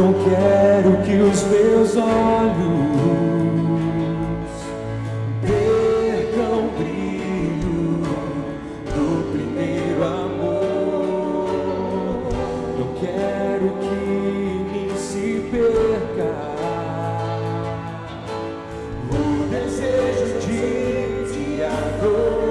não quero que os meus olhos percam o brilho do primeiro amor. Não quero que em mim se perca o desejo de te adorar.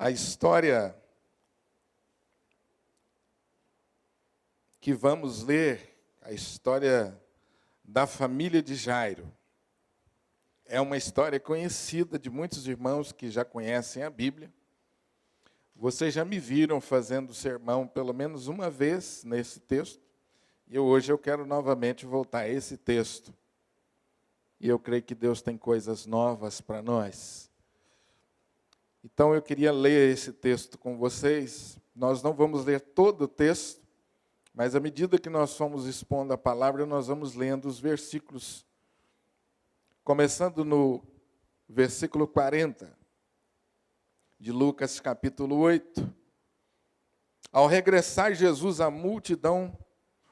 A história que vamos ler, a história da família de Jairo, é uma história conhecida de muitos irmãos que já conhecem a Bíblia. Vocês já me viram fazendo sermão pelo menos uma vez nesse texto, e hoje eu quero novamente voltar a esse texto. E eu creio que Deus tem coisas novas para nós. Então, eu queria ler esse texto com vocês. Nós não vamos ler todo o texto, mas à medida que nós formos expondo a palavra, nós vamos lendo os versículos. Começando no versículo 40, de Lucas capítulo 8. Ao regressar Jesus, a multidão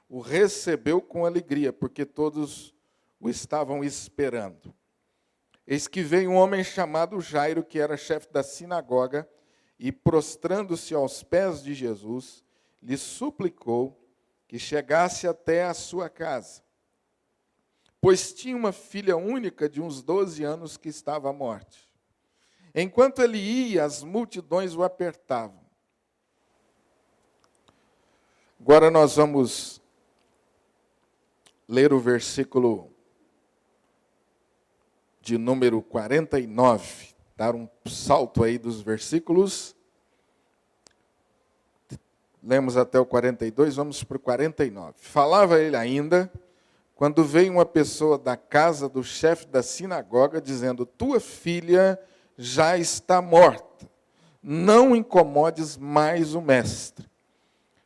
o recebeu com alegria, porque todos o estavam esperando. Eis que veio um homem chamado Jairo, que era chefe da sinagoga, e prostrando-se aos pés de Jesus, lhe suplicou que chegasse até a sua casa, pois tinha uma filha única de uns 12 anos que estava à morte. Enquanto ele ia, as multidões o apertavam. Agora nós vamos ler o versículo de número 49, dar um salto aí dos versículos. Lemos até o 42, vamos para o 49. Falava ele ainda, quando veio uma pessoa da casa do chefe da sinagoga, dizendo: tua filha já está morta, não incomodes mais o mestre.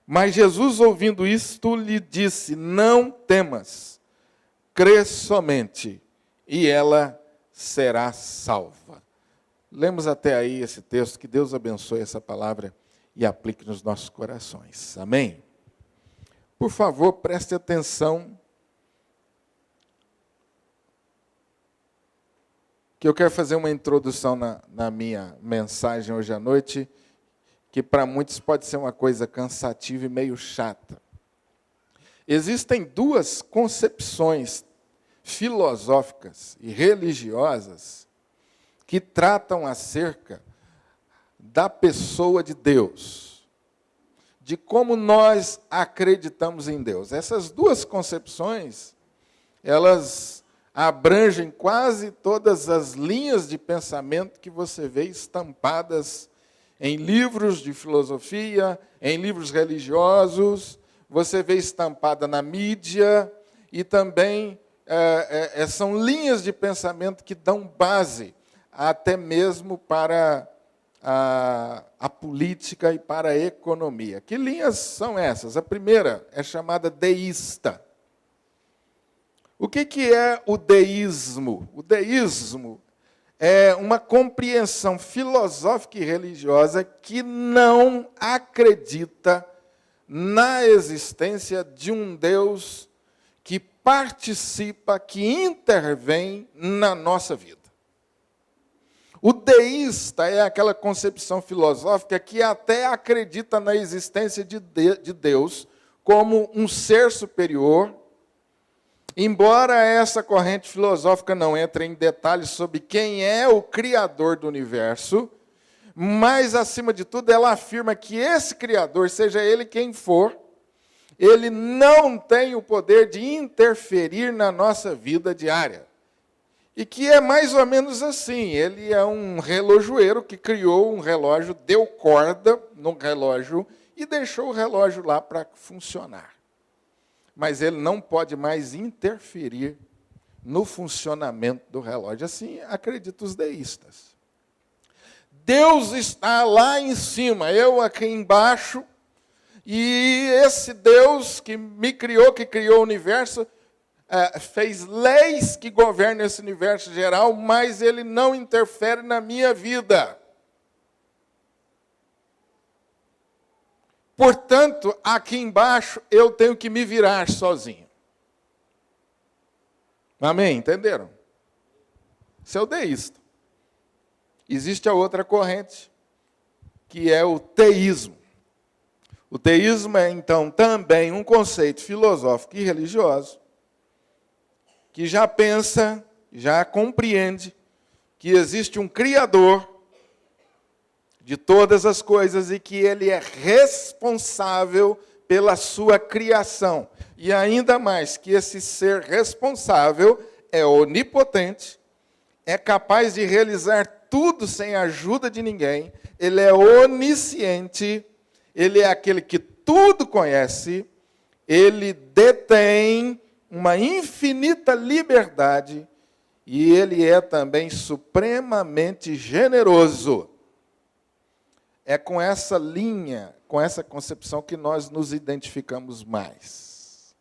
Mas Jesus, ouvindo isto, lhe disse: não temas, crê somente, e ela será salva. Lemos até aí esse texto, que Deus abençoe essa palavra e aplique nos nossos corações. Amém? Por favor, preste atenção, que eu quero fazer uma introdução na minha mensagem hoje à noite, que para muitos pode ser uma coisa cansativa e meio chata. Existem duas concepções filosóficas e religiosas que tratam acerca da pessoa de Deus, de como nós acreditamos em Deus. Essas duas concepções, elas abrangem quase todas as linhas de pensamento que você vê estampadas em livros de filosofia, em livros religiosos, você vê estampada na mídia, e também são linhas de pensamento que dão base até mesmo para a política e para a economia. Que linhas são essas? A primeira é chamada deísta. O que é o deísmo? O deísmo é uma compreensão filosófica e religiosa que não acredita na existência de um Deus que participa, que intervém na nossa vida. O deísta é aquela concepção filosófica que até acredita na existência de Deus como um ser superior, embora essa corrente filosófica não entre em detalhes sobre quem é o Criador do universo, mas, acima de tudo, ela afirma que esse Criador, seja ele quem for, ele não tem o poder de interferir na nossa vida diária. E que é mais ou menos assim, ele é um relojoeiro que criou um relógio, deu corda no relógio e deixou o relógio lá para funcionar. Mas ele não pode mais interferir no funcionamento do relógio. Assim acreditam os deístas. Deus está lá em cima, eu aqui embaixo, e esse Deus que me criou, que criou o universo, fez leis que governam esse universo geral, mas ele não interfere na minha vida. Portanto, aqui embaixo, eu tenho que me virar sozinho. Amém? Entenderam? Isso é o deísta. Existe a outra corrente, que é o teísmo. O teísmo é, então, também um conceito filosófico e religioso, que já pensa, já compreende que existe um Criador de todas as coisas e que ele é responsável pela sua criação. E ainda mais, que esse ser responsável é onipotente, é capaz de realizar tudo sem a ajuda de ninguém, ele é onisciente, ele é aquele que tudo conhece, ele detém uma infinita liberdade e ele é também supremamente generoso. É com essa linha, com essa concepção que nós nos identificamos mais.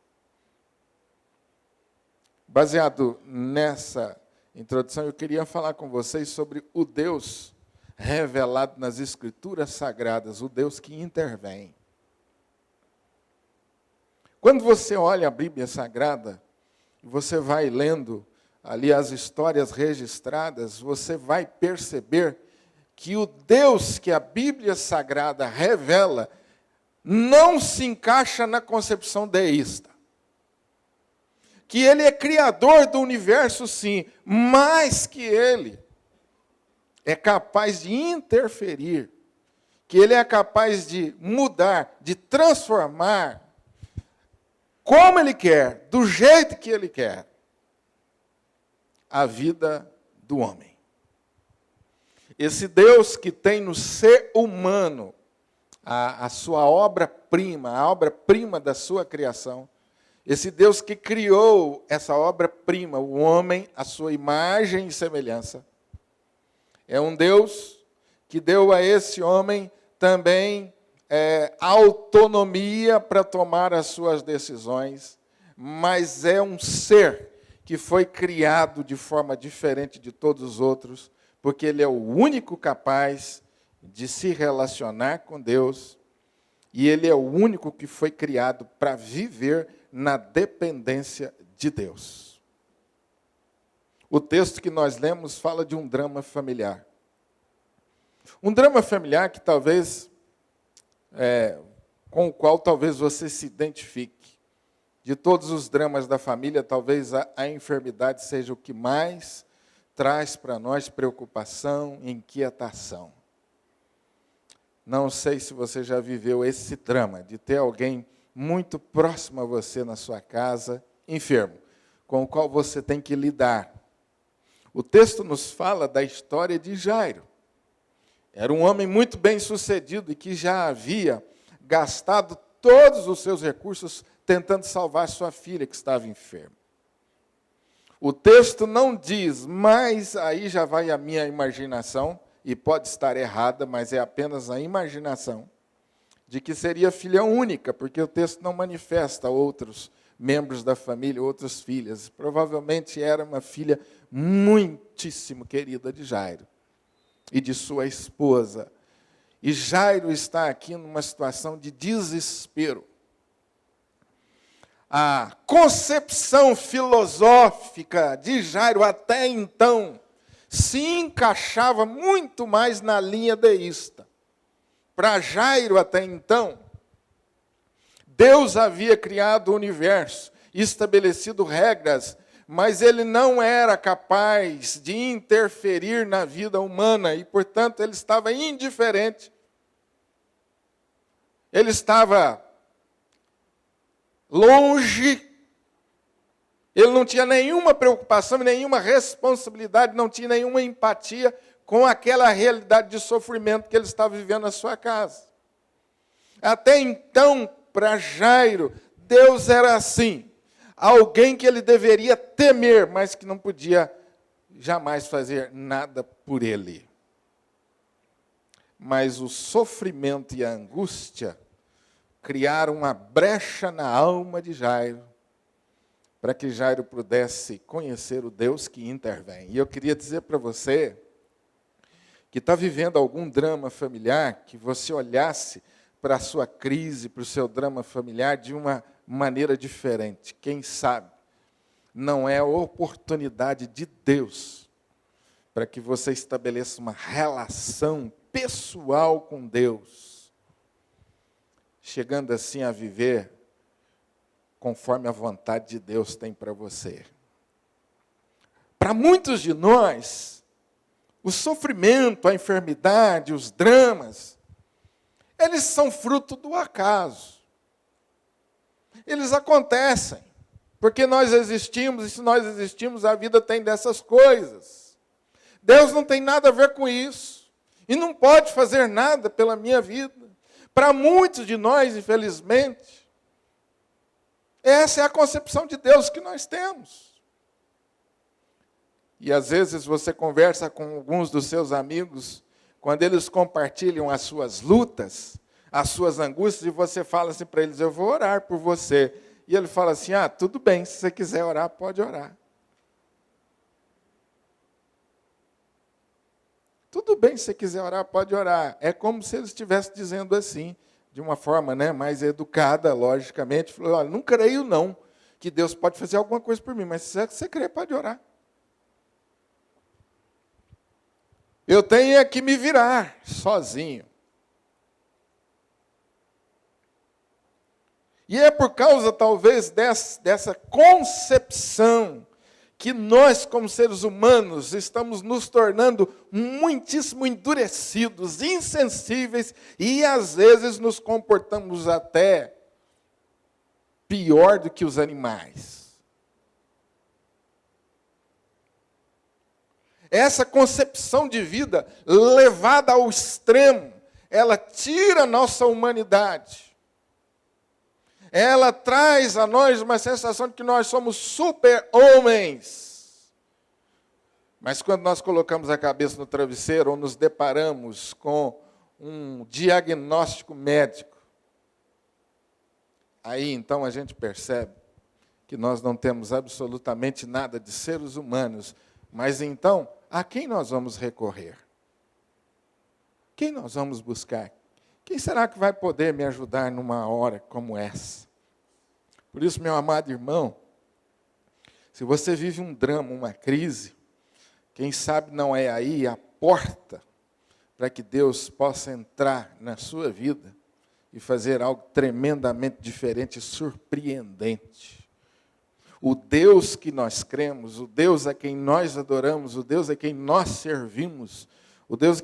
Baseado nessa introdução, eu queria falar com vocês sobre o Deus revelado nas Escrituras Sagradas, o Deus que intervém. Quando você olha a Bíblia Sagrada, você vai lendo ali as histórias registradas, você vai perceber que o Deus que a Bíblia Sagrada revela não se encaixa na concepção deísta. Que ele é criador do universo, sim, mas que ele é capaz de interferir, que ele é capaz de mudar, de transformar, como ele quer, do jeito que ele quer, a vida do homem. Esse Deus que tem no ser humano a sua obra-prima, a obra-prima da sua criação, esse Deus que criou essa obra-prima, o homem, a sua imagem e semelhança, é um Deus que deu a esse homem também autonomia para tomar as suas decisões, mas é um ser que foi criado de forma diferente de todos os outros, porque ele é o único capaz de se relacionar com Deus, e ele é o único que foi criado para viver na dependência de Deus. O texto que nós lemos fala de um drama familiar. Um drama familiar que talvez, com o qual talvez você se identifique. De todos os dramas da família, talvez a enfermidade seja o que mais traz para nós preocupação, inquietação. Não sei se você já viveu esse drama, de ter alguém muito próximo a você na sua casa, enfermo, com o qual você tem que lidar. O texto nos fala da história de Jairo. Era um homem muito bem-sucedido e que já havia gastado todos os seus recursos tentando salvar sua filha que estava enferma. O texto não diz, mas aí já vai a minha imaginação, e pode estar errada, mas é apenas a imaginação, de que seria filha única, porque o texto não manifesta outros membros da família, outras filhas. Provavelmente era uma filha muitíssimo querida de Jairo e de sua esposa. E Jairo está aqui numa situação de desespero. A concepção filosófica de Jairo até então se encaixava muito mais na linha deísta. Para Jairo, até então, Deus havia criado o universo, estabelecido regras, mas ele não era capaz de interferir na vida humana e, portanto, ele estava indiferente. Ele estava longe. Ele não tinha nenhuma preocupação, nenhuma responsabilidade, não tinha nenhuma empatia com aquela realidade de sofrimento que ele estava vivendo na sua casa. Até então, para Jairo, Deus era assim, alguém que ele deveria temer, mas que não podia jamais fazer nada por ele. Mas o sofrimento e a angústia criaram uma brecha na alma de Jairo, para que Jairo pudesse conhecer o Deus que intervém. E eu queria dizer para você que está vivendo algum drama familiar, que você olhasse para a sua crise, para o seu drama familiar de uma maneira diferente. Quem sabe não é a oportunidade de Deus para que você estabeleça uma relação pessoal com Deus, chegando assim a viver conforme a vontade de Deus tem para você. Para muitos de nós, o sofrimento, a enfermidade, os dramas, eles são fruto do acaso. Eles acontecem, porque nós existimos, e se nós existimos, a vida tem dessas coisas. Deus não tem nada a ver com isso, e não pode fazer nada pela minha vida. Para muitos de nós, infelizmente, essa é a concepção de Deus que nós temos. E às vezes você conversa com alguns dos seus amigos, quando eles compartilham as suas lutas, as suas angústias, e você fala assim para eles, eu vou orar por você. E ele fala assim, tudo bem, se você quiser orar, pode orar. Tudo bem, se você quiser orar, pode orar. É como se ele estivesse dizendo assim, de uma forma mais educada, logicamente, falou, olha, não creio não, que Deus pode fazer alguma coisa por mim, mas se você crer, pode orar. Eu tenho é que me virar sozinho. E é por causa, talvez, dessa concepção que nós, como seres humanos, estamos nos tornando muitíssimo endurecidos, insensíveis e, às vezes, nos comportamos até pior do que os animais. Essa concepção de vida levada ao extremo, ela tira a nossa humanidade. Ela traz a nós uma sensação de que nós somos super-homens. Mas quando nós colocamos a cabeça no travesseiro ou nos deparamos com um diagnóstico médico, aí então a gente percebe que nós não temos absolutamente nada de seres humanos. Mas então, a quem nós vamos recorrer? Quem nós vamos buscar? Quem será que vai poder me ajudar numa hora como essa? Por isso, meu amado irmão, se você vive um drama, uma crise, quem sabe não é aí a porta para que Deus possa entrar na sua vida e fazer algo tremendamente diferente e surpreendente. O Deus que nós cremos, o Deus a quem nós adoramos, o Deus a quem nós servimos, o Deus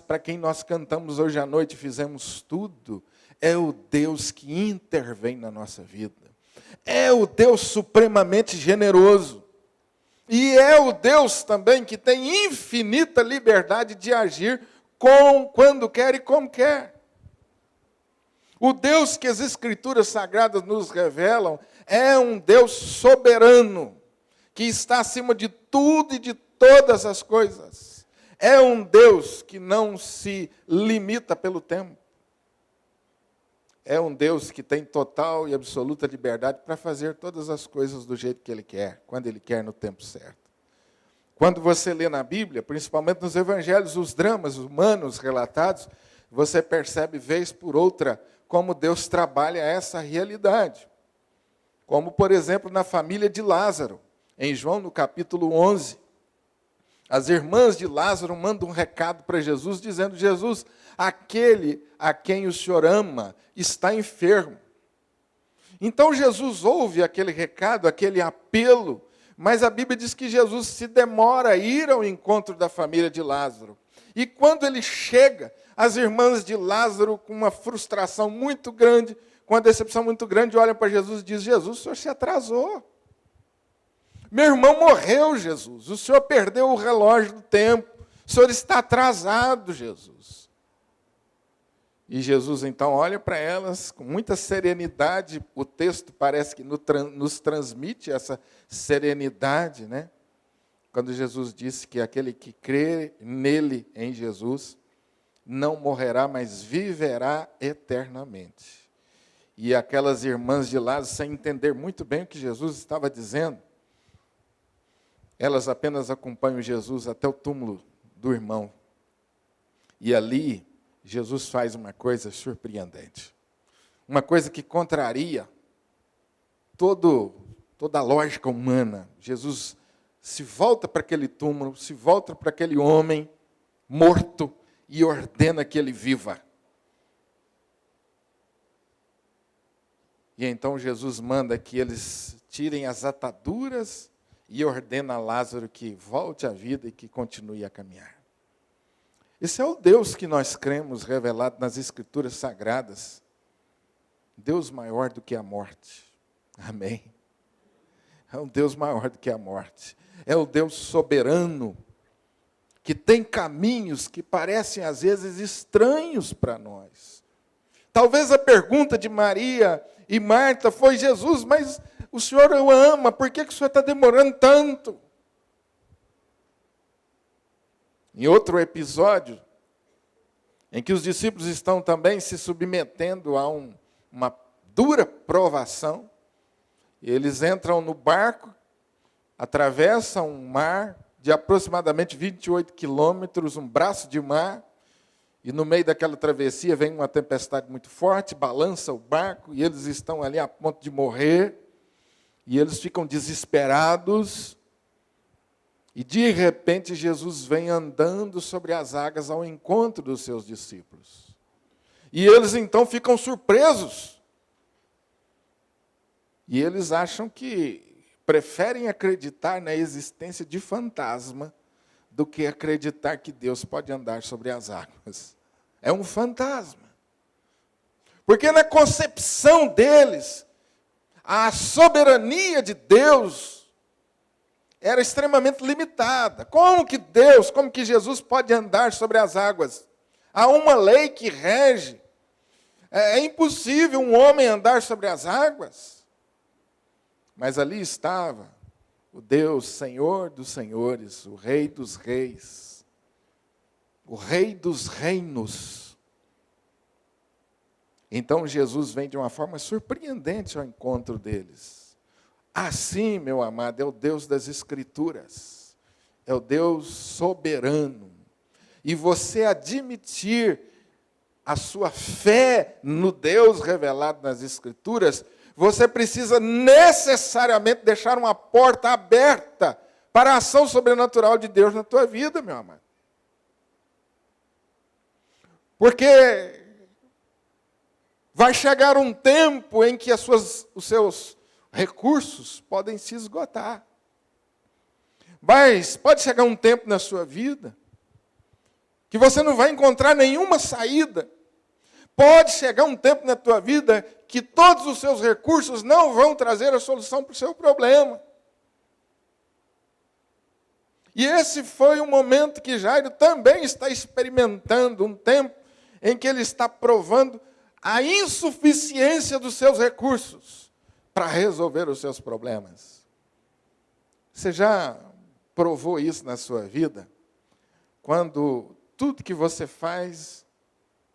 para quem nós cantamos hoje à noite e fizemos tudo, é o Deus que intervém na nossa vida. É o Deus supremamente generoso. E é o Deus também que tem infinita liberdade de agir quando quer e como quer. O Deus que as Escrituras Sagradas nos revelam é um Deus soberano, que está acima de tudo e de todas as coisas. É um Deus que não se limita pelo tempo. É um Deus que tem total e absoluta liberdade para fazer todas as coisas do jeito que Ele quer, quando Ele quer, no tempo certo. Quando você lê na Bíblia, principalmente nos Evangelhos, os dramas humanos relatados, você percebe, vez por outra, como Deus trabalha essa realidade. Como, por exemplo, na família de Lázaro, em João, no capítulo 11. As irmãs de Lázaro mandam um recado para Jesus, dizendo: Jesus, aquele a quem o Senhor ama está enfermo. Então Jesus ouve aquele recado, aquele apelo, mas a Bíblia diz que Jesus se demora a ir ao encontro da família de Lázaro. E quando ele chega, as irmãs de Lázaro, com uma frustração muito grande, com uma decepção muito grande, olham para Jesus e dizem: Jesus, o senhor se atrasou. Meu irmão morreu, Jesus. O senhor perdeu o relógio do tempo. O senhor está atrasado, Jesus. E Jesus, então, olha para elas com muita serenidade. O texto parece que nos transmite essa serenidade, né? Quando Jesus disse que aquele que crê nele, em Jesus, não morrerá, mas viverá eternamente. E aquelas irmãs de Lázaro, sem entender muito bem o que Jesus estava dizendo, elas apenas acompanham Jesus até o túmulo do irmão. E ali, Jesus faz uma coisa surpreendente. Uma coisa que contraria toda a lógica humana. Jesus se volta para aquele túmulo, se volta para aquele homem morto e ordena que ele viva. E então Jesus manda que eles tirem as ataduras e ordena a Lázaro que volte à vida e que continue a caminhar. Esse é o Deus que nós cremos, revelado nas Escrituras Sagradas. Deus maior do que a morte. Amém. É um Deus maior do que a morte. É o Deus soberano, que tem caminhos que parecem às vezes estranhos para nós. Talvez a pergunta de Maria e Marta foi: Jesus, mas o Senhor o ama, por que o Senhor está demorando tanto? Em outro episódio, em que os discípulos estão também se submetendo a uma dura provação, eles entram no barco, atravessam um mar de aproximadamente 28 quilômetros, um braço de mar, e no meio daquela travessia vem uma tempestade muito forte, balança o barco, e eles estão ali a ponto de morrer, e eles ficam desesperados, e de repente Jesus vem andando sobre as águas ao encontro dos seus discípulos. E eles então ficam surpresos. E eles acham que preferem acreditar na existência de fantasma do que acreditar que Deus pode andar sobre as águas. É um fantasma. Porque na concepção deles, a soberania de Deus era extremamente limitada. Como que Jesus pode andar sobre as águas? Há uma lei que rege. É impossível um homem andar sobre as águas. Mas ali estava o Deus, Senhor dos senhores, o Rei dos reis, o Rei dos reinos. Então Jesus vem de uma forma surpreendente ao encontro deles. Assim, meu amado, é o Deus das Escrituras, é o Deus soberano. E você admitir a sua fé no Deus revelado nas Escrituras, você precisa necessariamente deixar uma porta aberta para a ação sobrenatural de Deus na tua vida, meu amado. Porque vai chegar um tempo em que os seus recursos podem se esgotar. Mas pode chegar um tempo na sua vida que você não vai encontrar nenhuma saída. Pode chegar um tempo na tua vida que todos os seus recursos não vão trazer a solução para o seu problema. E esse foi um momento que Jairo também está experimentando, um tempo em que ele está provando a insuficiência dos seus recursos para resolver os seus problemas. Você já provou isso na sua vida? Quando tudo que você faz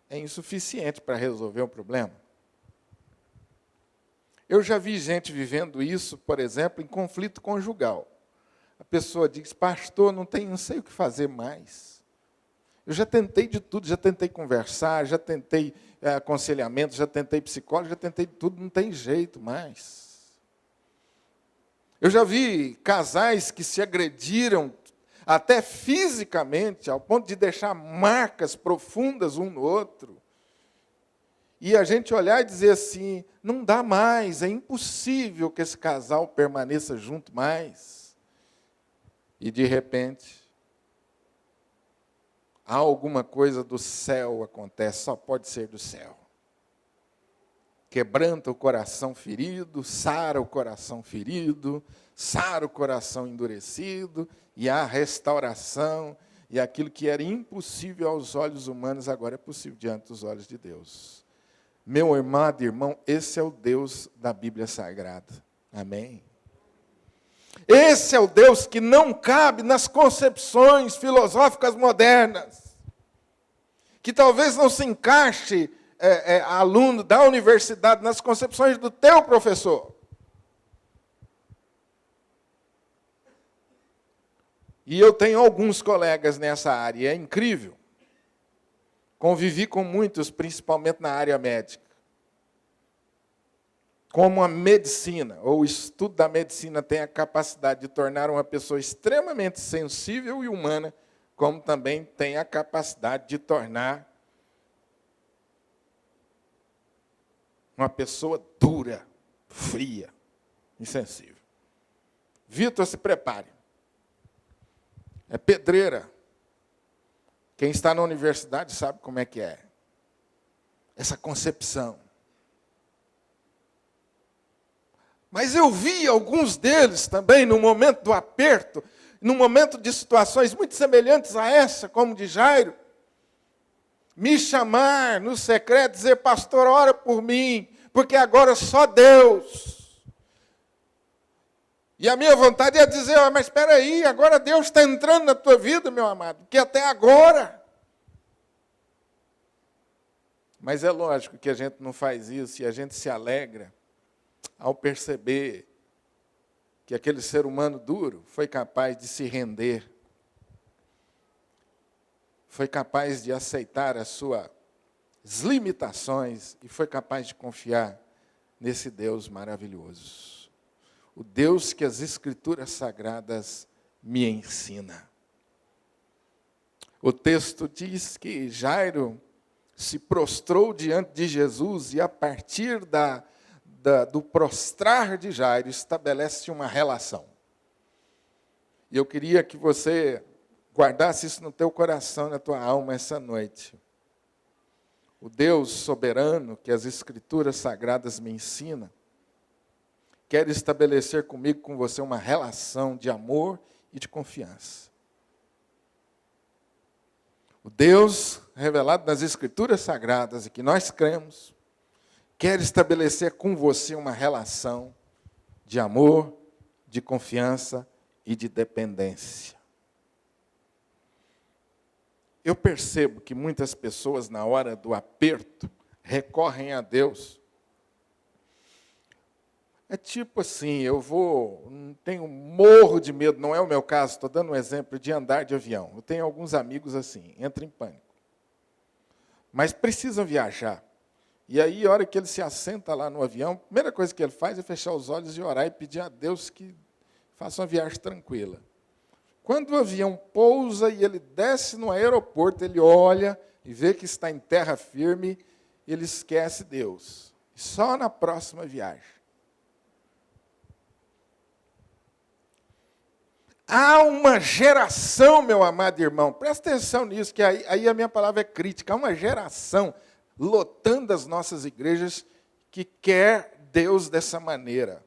é insuficiente para resolver um problema? Eu já vi gente vivendo isso, por exemplo, em conflito conjugal. A pessoa diz: pastor, não sei o que fazer mais. Eu já tentei de tudo, já tentei conversar, já tentei aconselhamento, já tentei psicólogo, já tentei de tudo, não tem jeito mais. Eu já vi casais que se agrediram até fisicamente, ao ponto de deixar marcas profundas um no outro. E a gente olhar e dizer assim: não dá mais, é impossível que esse casal permaneça junto mais. E de repente, alguma coisa do céu acontece, só pode ser do céu. Quebranta o coração ferido, sara o coração ferido, sara o coração endurecido, e há restauração, e aquilo que era impossível aos olhos humanos, agora é possível diante dos olhos de Deus. Meu amado irmão, esse é o Deus da Bíblia Sagrada. Amém? Esse é o Deus que não cabe nas concepções filosóficas modernas, que talvez não se encaixe aluno da universidade nas concepções do teu professor. E eu tenho alguns colegas nessa área, é incrível. Convivi com muitos, principalmente na área médica. Como a medicina, ou o estudo da medicina tem a capacidade de tornar uma pessoa extremamente sensível e humana, como também tem a capacidade de tornar uma pessoa dura, fria, insensível. Vitor, se prepare. É pedreira. Quem está na universidade sabe como é que é. Essa concepção. Mas eu vi alguns deles também, no momento do aperto, no momento de situações muito semelhantes a essa, como de Jairo, me chamar no secreto, dizer: pastor, ora por mim, porque agora só Deus. E a minha vontade é dizer: mas espera aí, agora Deus está entrando na tua vida, meu amado, porque até agora. Mas é lógico que a gente não faz isso e a gente se alegra ao perceber que aquele ser humano duro foi capaz de se render, foi capaz de aceitar as suas limitações e foi capaz de confiar nesse Deus maravilhoso. O Deus que as Escrituras Sagradas me ensinam. O texto diz que Jairo se prostrou diante de Jesus e a partir do prostrar de Jairo estabelece uma relação. E eu queria que você guardasse isso no teu coração, na tua alma essa noite. O Deus soberano que as Escrituras Sagradas me ensinam, quer estabelecer comigo, com você, uma relação de amor e de confiança. O Deus revelado nas Escrituras Sagradas e que nós cremos, quer estabelecer com você uma relação de amor, de confiança e de dependência. Eu percebo que muitas pessoas, na hora do aperto, recorrem a Deus. É tipo assim, tenho morro de medo, não é o meu caso, estou dando um exemplo de andar de avião. Eu tenho alguns amigos assim, entram em pânico. Mas precisam viajar. E aí, a hora que ele se assenta lá no avião, a primeira coisa que ele faz é fechar os olhos e orar e pedir a Deus que faça uma viagem tranquila. Quando o avião pousa e ele desce no aeroporto, ele olha e vê que está em terra firme, ele esquece Deus. Só na próxima viagem. Há uma geração, meu amado irmão, presta atenção nisso, que aí a minha palavra é crítica. Há uma geração lotando as nossas igrejas que quer Deus dessa maneira.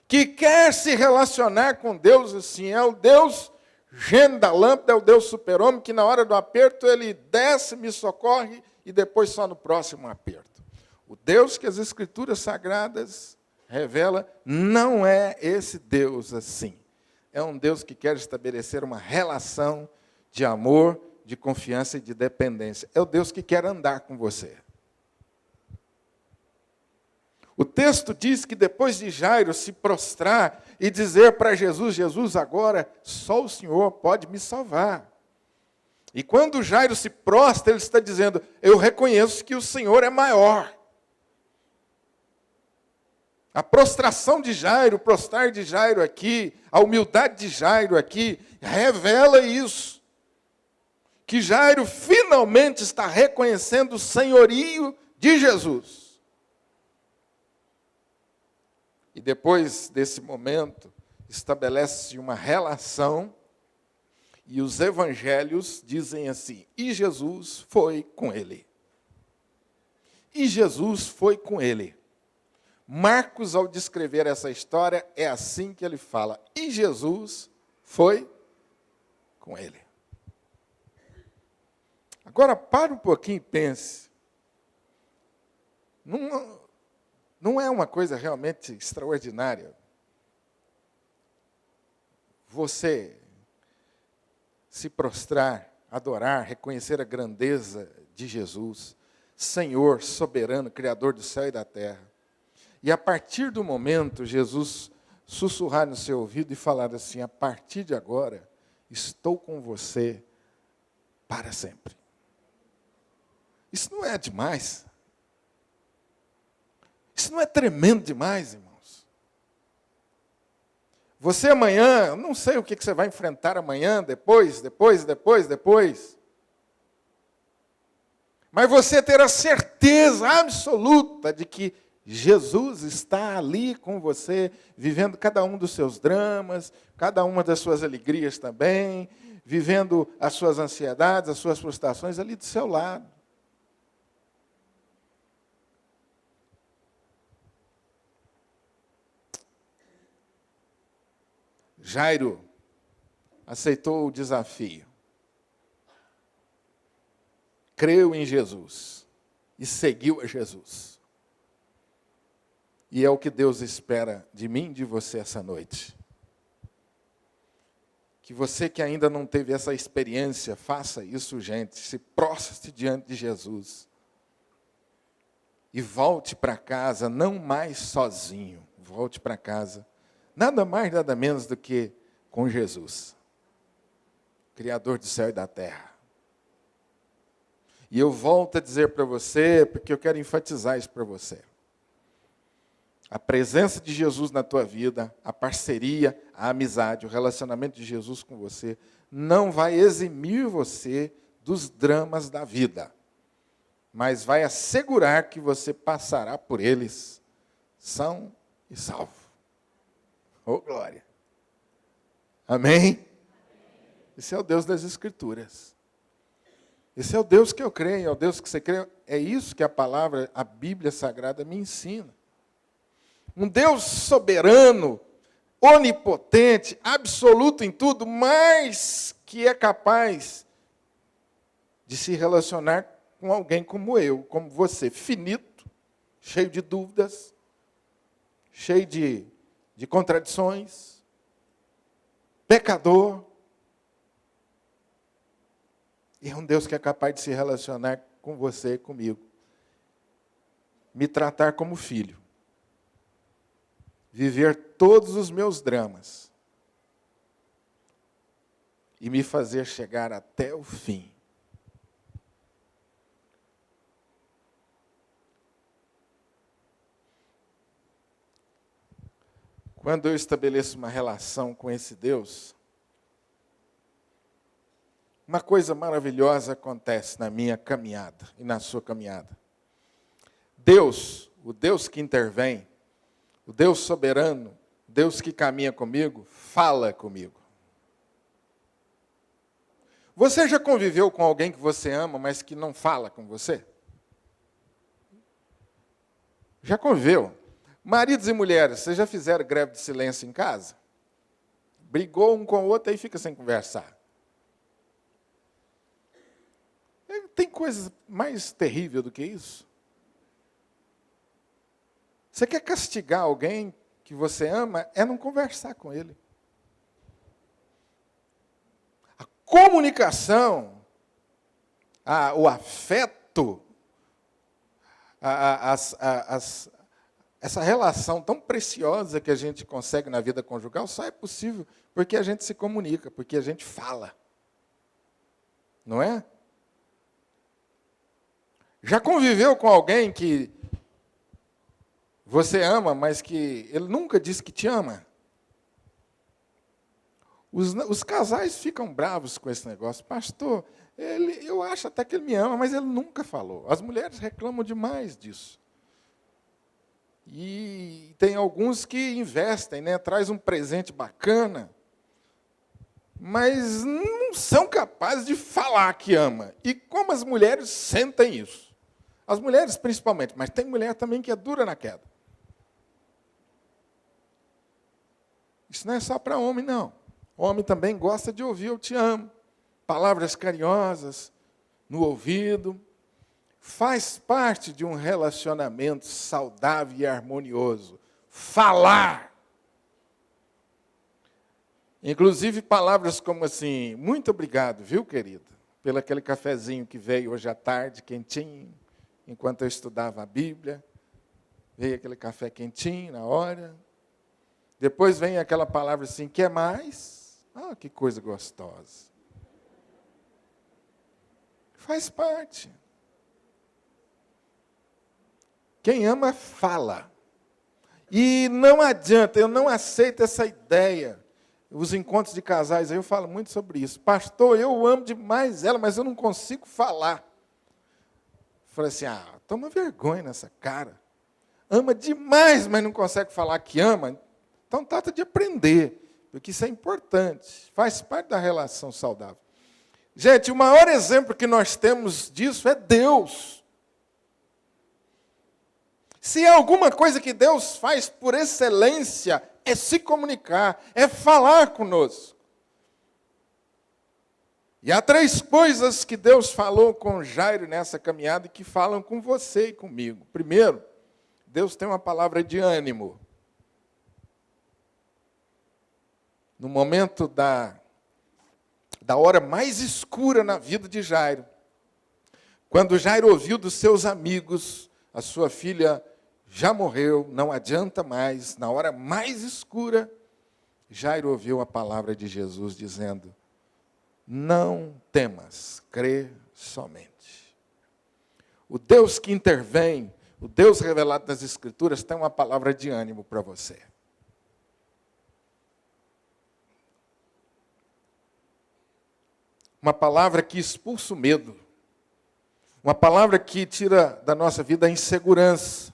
Que quer se relacionar com Deus assim, é o Deus gênio da lâmpada, é o Deus super-homem, que na hora do aperto ele desce, me socorre, e depois só no próximo aperto. O Deus que as Escrituras Sagradas revela não é esse Deus assim. É um Deus que quer estabelecer uma relação de amor, de confiança e de dependência. É o Deus que quer andar com você. O texto diz que depois de Jairo se prostrar e dizer para Jesus, Jesus, agora só o Senhor pode me salvar. E quando Jairo se prostra, ele está dizendo, eu reconheço que o Senhor é maior. A prostração de Jairo, o prostrar de Jairo aqui, a humildade de Jairo aqui, revela isso. Que Jairo finalmente está reconhecendo o senhorio de Jesus. E depois desse momento, estabelece uma relação, e os evangelhos dizem assim, e Jesus foi com ele. E Jesus foi com ele. Marcos, ao descrever essa história, é assim que ele fala, e Jesus foi com ele. Agora, para um pouquinho e pense. Não é uma coisa realmente extraordinária você se prostrar, adorar, reconhecer a grandeza de Jesus, Senhor, soberano, Criador do céu e da terra. E a partir do momento, Jesus sussurrar no seu ouvido e falar assim, a partir de agora, estou com você para sempre. Isso não é demais? Isso não é tremendo demais, irmãos? Você amanhã, não sei o que você vai enfrentar amanhã, depois. Mas você ter a certeza absoluta de que Jesus está ali com você, vivendo cada um dos seus dramas, cada uma das suas alegrias também, vivendo as suas ansiedades, as suas frustrações ali do seu lado. Jairo aceitou o desafio. Creu em Jesus e seguiu a Jesus. E é o que Deus espera de mim e de você essa noite. Que você que ainda não teve essa experiência, faça isso, gente. Se prostre diante de Jesus. E volte para casa, não mais sozinho. Volte para casa. Nada mais, nada menos do que com Jesus. Criador do céu e da terra. E eu volto a dizer para você, porque eu quero enfatizar isso para você. A presença de Jesus na tua vida, a parceria, a amizade, o relacionamento de Jesus com você, não vai eximir você dos dramas da vida. mas vai assegurar que você passará por eles são e salvo. Oh, glória! Amém? Esse é o Deus das Escrituras. Esse é o Deus que eu creio, é o Deus que você crê. É isso que a palavra, a Bíblia Sagrada me ensina. Um Deus soberano, onipotente, absoluto em tudo, mas que é capaz de se relacionar com alguém como eu, como você, finito, cheio de dúvidas, cheio de contradições, pecador. E é um Deus que é capaz de se relacionar com você e comigo. Me tratar como filho. Viver todos os meus dramas. E me fazer chegar até o fim. Quando eu estabeleço uma relação com esse Deus, uma coisa maravilhosa acontece na minha caminhada e na sua caminhada. Deus, o Deus que intervém, o Deus soberano, o Deus que caminha comigo, fala comigo. Você já conviveu com alguém que você ama, mas que não fala com você? Já conviveu? Maridos e mulheres, vocês já fizeram greve de silêncio em casa? Brigou um com o outro e fica sem conversar. Tem coisa mais terrível do que isso? Você quer castigar alguém que você ama, é não conversar com ele. A comunicação, o afeto, essa relação tão preciosa que a gente consegue na vida conjugal só é possível porque a gente se comunica, porque a gente fala. Não é? Já conviveu com alguém que você ama, mas que ele nunca disse que te ama? Os casais ficam bravos com esse negócio. Pastor, eu acho até que ele me ama, mas ele nunca falou. As mulheres reclamam demais disso. E tem alguns que investem, né? Traz um presente bacana, mas não são capazes de falar que ama. E como as mulheres sentem isso? As mulheres principalmente, mas tem mulher também que é dura na queda. Isso não é só para homem, não. O homem também gosta de ouvir eu te amo. Palavras carinhosas no ouvido. Faz parte de um relacionamento saudável e harmonioso. Falar. Inclusive palavras como assim, muito obrigado, viu, querida, pelo aquele cafezinho que veio hoje à tarde, quentinho, enquanto eu estudava a Bíblia. Veio aquele café quentinho na hora. Depois vem aquela palavra assim, quer mais? Ah, que coisa gostosa. Faz parte. Quem ama, fala. E não adianta, eu não aceito essa ideia. Os encontros de casais, aí eu falo muito sobre isso. Pastor, eu amo demais ela, mas eu não consigo falar. Falei assim, toma vergonha nessa cara. Ama demais, mas não consegue falar que ama. Então trata de aprender, porque isso é importante. Faz parte da relação saudável. Gente, o maior exemplo que nós temos disso é Deus. Se há alguma coisa que Deus faz por excelência, é se comunicar, é falar conosco. E há 3 coisas que Deus falou com Jairo nessa caminhada e que falam com você e comigo. Primeiro, Deus tem uma palavra de ânimo. No momento da hora mais escura na vida de Jairo, quando Jairo ouviu dos seus amigos, a sua filha já morreu, não adianta mais, na hora mais escura, Jairo ouviu a palavra de Jesus dizendo, não temas, crê somente. O Deus que intervém, o Deus revelado nas Escrituras, tem uma palavra de ânimo para você. Uma palavra que expulsa o medo. Uma palavra que tira da nossa vida a insegurança.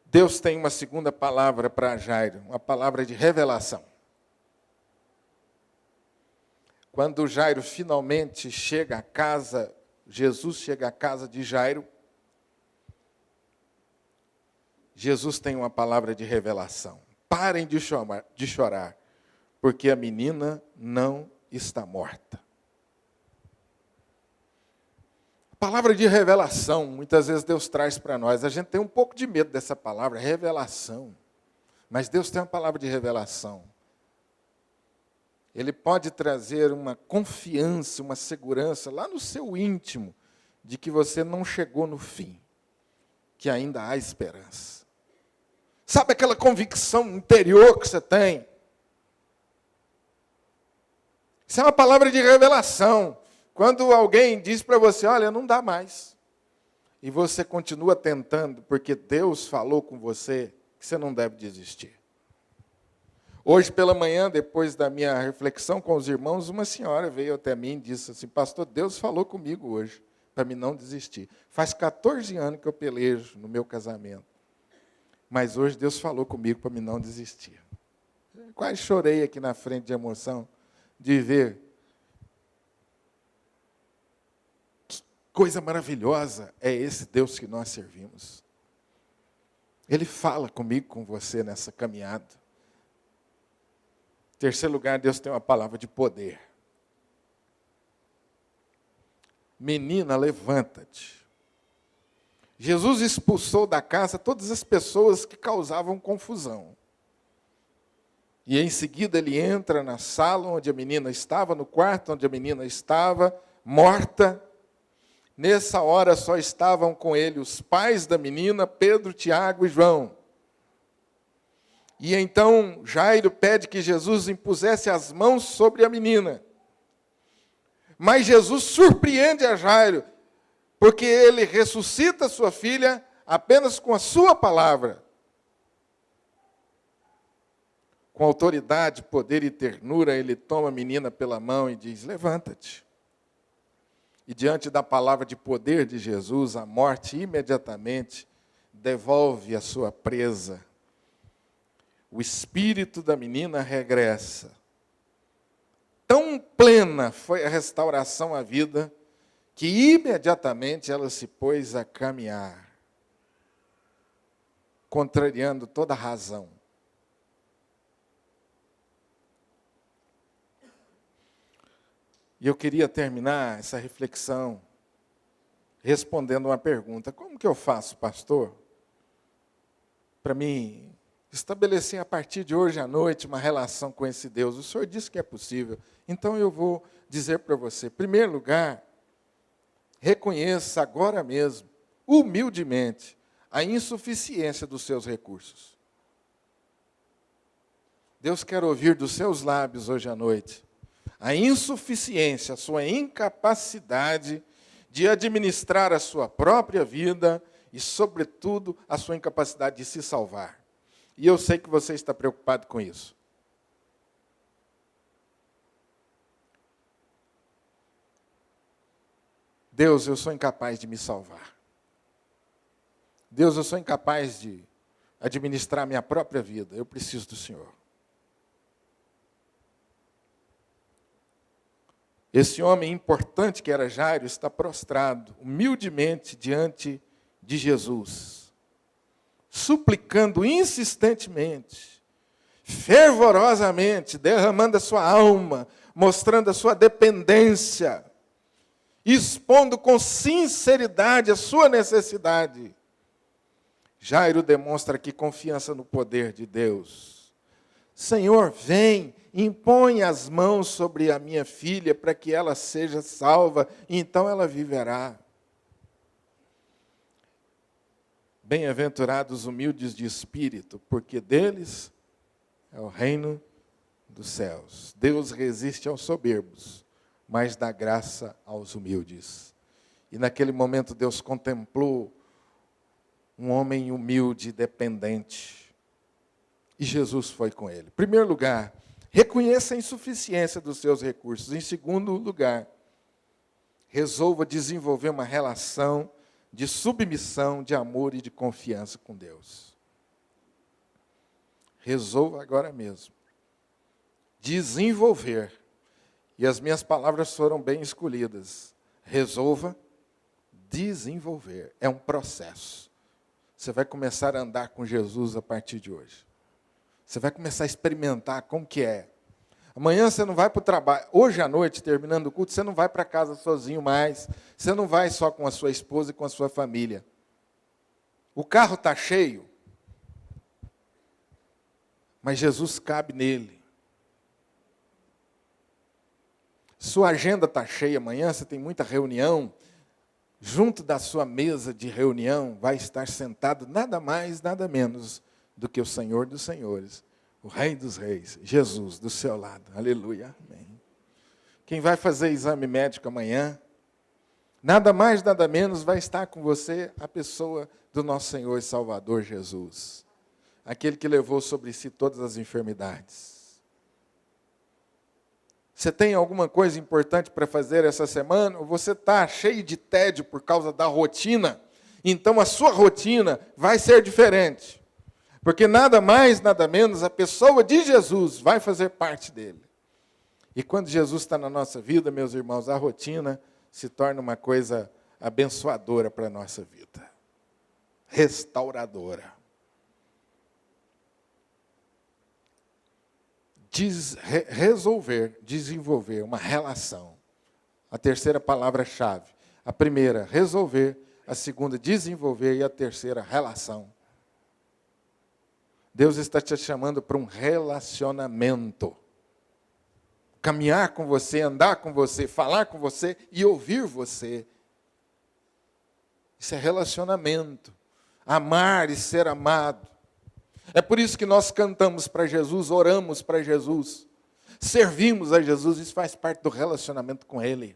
Deus tem uma segunda palavra para Jairo, uma palavra de revelação. Quando Jairo finalmente chega à casa, Jesus chega à casa de Jairo, Jesus tem uma palavra de revelação. Parem de chorar, porque a menina não está morta. Palavra de revelação, muitas vezes Deus traz para nós. A gente tem um pouco de medo dessa palavra, revelação. Mas Deus tem uma palavra de revelação. Ele pode trazer uma confiança, uma segurança lá no seu íntimo, de que você não chegou no fim, que ainda há esperança. Sabe aquela convicção interior que você tem? Isso é uma palavra de revelação. Quando alguém diz para você, olha, não dá mais. E você continua tentando, porque Deus falou com você que você não deve desistir. Hoje pela manhã, depois da minha reflexão com os irmãos, uma senhora veio até mim e disse assim, pastor, Deus falou comigo hoje, para mim não desistir. Faz 14 anos que eu pelejo no meu casamento. Mas hoje Deus falou comigo para mim não desistir. Quase chorei aqui na frente de emoção, de ver coisa maravilhosa é esse Deus que nós servimos. Ele fala comigo, com você nessa caminhada. Em terceiro lugar, Deus tem uma palavra de poder. Menina, levanta-te. Jesus expulsou da casa todas as pessoas que causavam confusão. E em seguida ele entra na sala onde a menina estava, no quarto onde a menina estava, morta. Nessa hora só estavam com ele os pais da menina, Pedro, Tiago e João. E então Jairo pede que Jesus impusesse as mãos sobre a menina. Mas Jesus surpreende a Jairo, porque ele ressuscita sua filha apenas com a sua palavra. Com autoridade, poder e ternura, ele toma a menina pela mão e diz, levanta-te. E diante da palavra de poder de Jesus, a morte imediatamente devolve a sua presa. O espírito da menina regressa. Tão plena foi a restauração à vida, que imediatamente ela se pôs a caminhar, contrariando toda a razão. E eu queria terminar essa reflexão respondendo uma pergunta. Como que eu faço, pastor, para mim estabelecer a partir de hoje à noite uma relação com esse Deus? O senhor disse que é possível. Então eu vou dizer para você, em primeiro lugar, reconheça agora mesmo, humildemente, a insuficiência dos seus recursos. Deus quer ouvir dos seus lábios hoje à noite a insuficiência, a sua incapacidade de administrar a sua própria vida e, sobretudo, a sua incapacidade de se salvar. E eu sei que você está preocupado com isso. Deus, eu sou incapaz de me salvar. Deus, eu sou incapaz de administrar minha própria vida. Eu preciso do Senhor. Esse homem importante que era Jairo está prostrado, humildemente, diante de Jesus, suplicando insistentemente, fervorosamente, derramando a sua alma, mostrando a sua dependência, expondo com sinceridade a sua necessidade. Jairo demonstra aqui confiança no poder de Deus. Senhor, vem, impõe as mãos sobre a minha filha para que ela seja salva, e então ela viverá. Bem-aventurados os humildes de espírito, porque deles é o reino dos céus. Deus resiste aos soberbos, mas dá graça aos humildes. E naquele momento Deus contemplou um homem humilde e dependente. E Jesus foi com ele. Em primeiro lugar, Reconheça a insuficiência dos seus recursos. Em segundo lugar, resolva desenvolver uma relação de submissão, de amor e de confiança com Deus. Resolva agora mesmo desenvolver. E as minhas palavras foram bem escolhidas. Resolva desenvolver. É um processo. Você vai começar a andar com Jesus a partir de hoje. Você vai começar a experimentar como que é. Amanhã você não vai para o trabalho. Hoje à noite, terminando o culto, você não vai para casa sozinho mais. Você não vai só com a sua esposa e com a sua família. O carro está cheio, mas Jesus cabe nele. Sua agenda está cheia amanhã, você tem muita reunião. Junto da sua mesa de reunião vai estar sentado nada mais, nada menos do que o Senhor dos Senhores, o Rei dos Reis, Jesus, do seu lado. Aleluia. Amém. Quem vai fazer exame médico amanhã, nada mais, nada menos, vai estar com você a pessoa do nosso Senhor e Salvador Jesus. Aquele que levou sobre si todas as enfermidades. Você tem alguma coisa importante para fazer essa semana? Ou você está cheio de tédio por causa da rotina? Então a sua rotina vai ser diferente. Porque nada mais, nada menos, a pessoa de Jesus vai fazer parte dele. E quando Jesus está na nossa vida, meus irmãos, a rotina se torna uma coisa abençoadora para a nossa vida. Restauradora. Resolver, desenvolver uma relação. A terceira palavra-chave. A primeira, resolver. A segunda, desenvolver. E a terceira, relação. Deus está te chamando para um relacionamento. Caminhar com você, andar com você, falar com você e ouvir você. Isso é relacionamento. Amar e ser amado. É por isso que nós cantamos para Jesus, oramos para Jesus, servimos a Jesus, isso faz parte do relacionamento com Ele.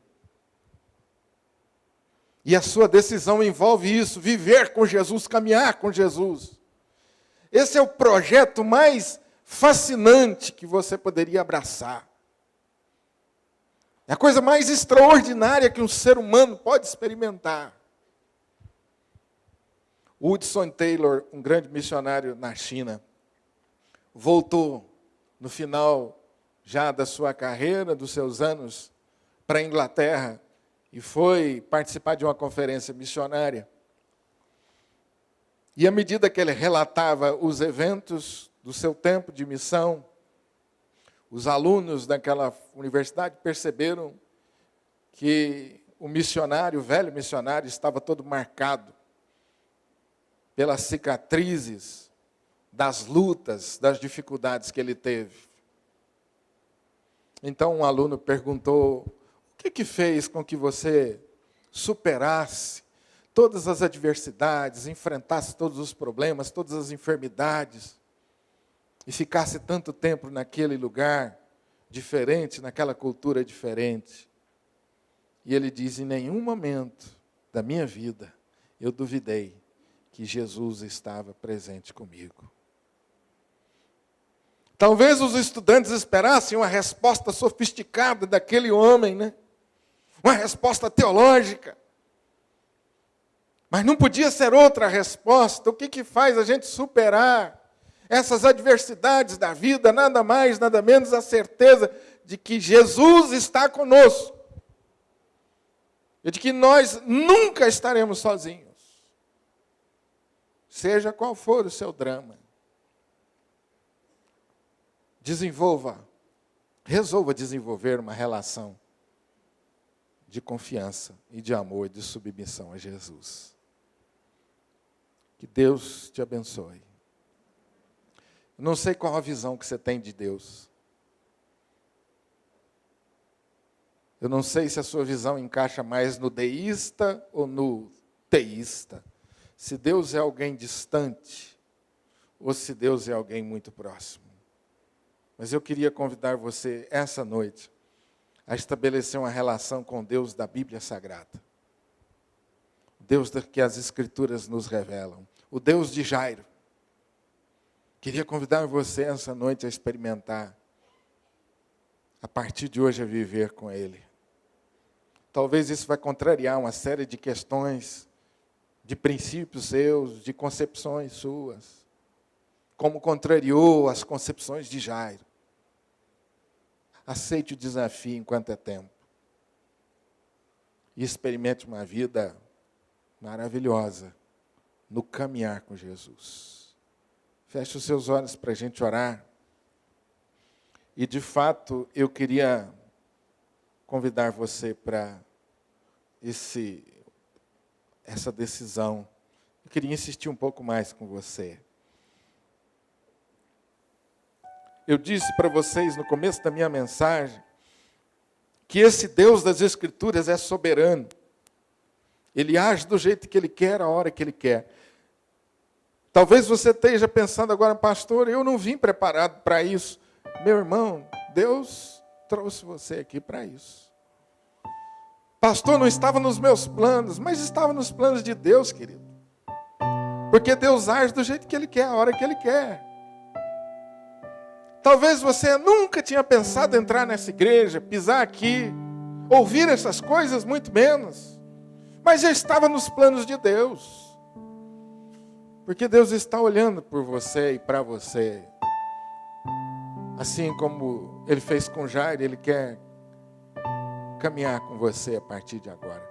E a sua decisão envolve isso, viver com Jesus, caminhar com Jesus. Esse é o projeto mais fascinante que você poderia abraçar. É a coisa mais extraordinária que um ser humano pode experimentar. Hudson Taylor, um grande missionário na China, voltou no final já da sua carreira, dos seus anos, para a Inglaterra e foi participar de uma conferência missionária. E à medida que ele relatava os eventos do seu tempo de missão, os alunos daquela universidade perceberam que o missionário, o velho missionário, estava todo marcado pelas cicatrizes das lutas, das dificuldades que ele teve. Então um aluno perguntou: o que fez com que você superasse todas as adversidades, enfrentasse todos os problemas, todas as enfermidades, e ficasse tanto tempo naquele lugar diferente, naquela cultura diferente? E ele diz: em nenhum momento da minha vida eu duvidei que Jesus estava presente comigo. Talvez os estudantes esperassem uma resposta sofisticada daquele homem, né? Uma resposta teológica. Mas não podia ser outra resposta. O que faz a gente superar essas adversidades da vida? Nada mais, nada menos a certeza de que Jesus está conosco. E de que nós nunca estaremos sozinhos. Seja qual for o seu drama. Resolva desenvolver uma relação de confiança e de amor e de submissão a Jesus. Que Deus te abençoe. Eu não sei qual a visão que você tem de Deus. Eu não sei se a sua visão encaixa mais no deísta ou no teísta. Se Deus é alguém distante ou se Deus é alguém muito próximo. Mas eu queria convidar você, essa noite, a estabelecer uma relação com Deus da Bíblia Sagrada. Deus que as Escrituras nos revelam. O Deus de Jairo. Queria convidar você, essa noite, a experimentar a partir de hoje, a viver com Ele. Talvez isso vai contrariar uma série de questões, de princípios seus, de concepções suas, como contrariou as concepções de Jairo. Aceite o desafio enquanto é tempo. E experimente uma vida maravilhosa no caminhar com Jesus. Feche os seus olhos para a gente orar. E, de fato, eu queria convidar você para essa decisão. Eu queria insistir um pouco mais com você. Eu disse para vocês no começo da minha mensagem que esse Deus das Escrituras é soberano. Ele age do jeito que Ele quer, a hora que Ele quer. Talvez você esteja pensando agora, pastor, eu não vim preparado para isso. Meu irmão, Deus trouxe você aqui para isso. Pastor, não estava nos meus planos, mas estava nos planos de Deus, querido. Porque Deus age do jeito que Ele quer, a hora que Ele quer. Talvez você nunca tinha pensado em entrar nessa igreja, pisar aqui, ouvir essas coisas, muito menos. Mas já estava nos planos de Deus. Porque Deus está olhando por você e para você. Assim como Ele fez com Jairo, Ele quer caminhar com você a partir de agora.